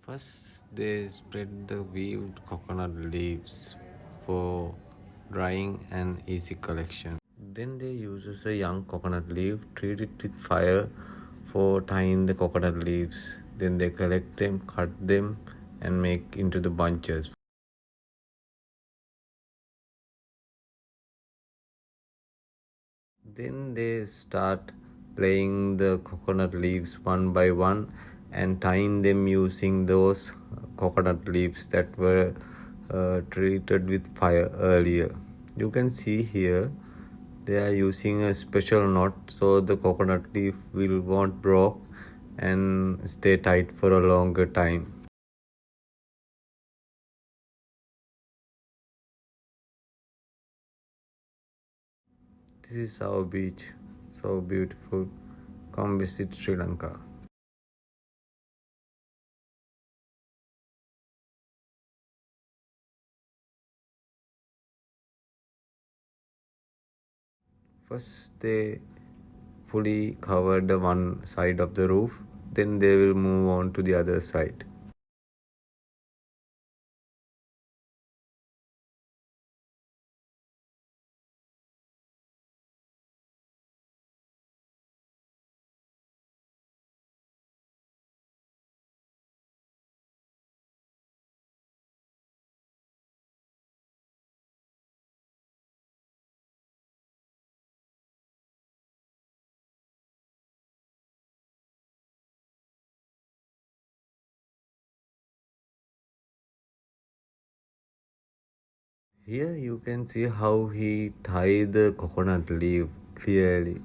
First, they spread the weaved coconut leaves for drying and easy collection. Then they use a young coconut leaf, treat it with fire for tying the coconut leaves. Then they collect them, cut them, and make into the bunches. Then they start laying the coconut leaves one by one and tying them using those coconut leaves that were treated with fire earlier. You can see here they are using a special knot so the coconut leaf will won't break and stay tight for a longer time. This is our beach, so beautiful. Come visit Sri Lanka. First, they fully cover the one side of the roof, then they will move on to the other side. Here you can see how he tied the coconut leaf clearly.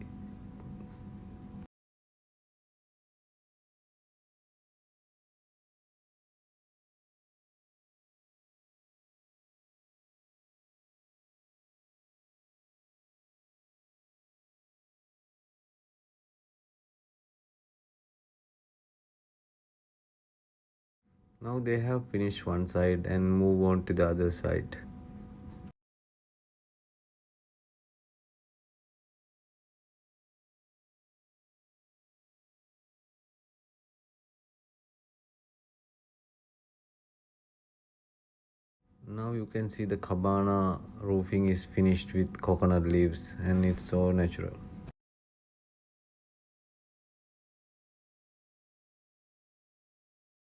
Now they have finished one side and move on to the other side. Now you can see the cabana roofing is finished with coconut leaves and it's so natural.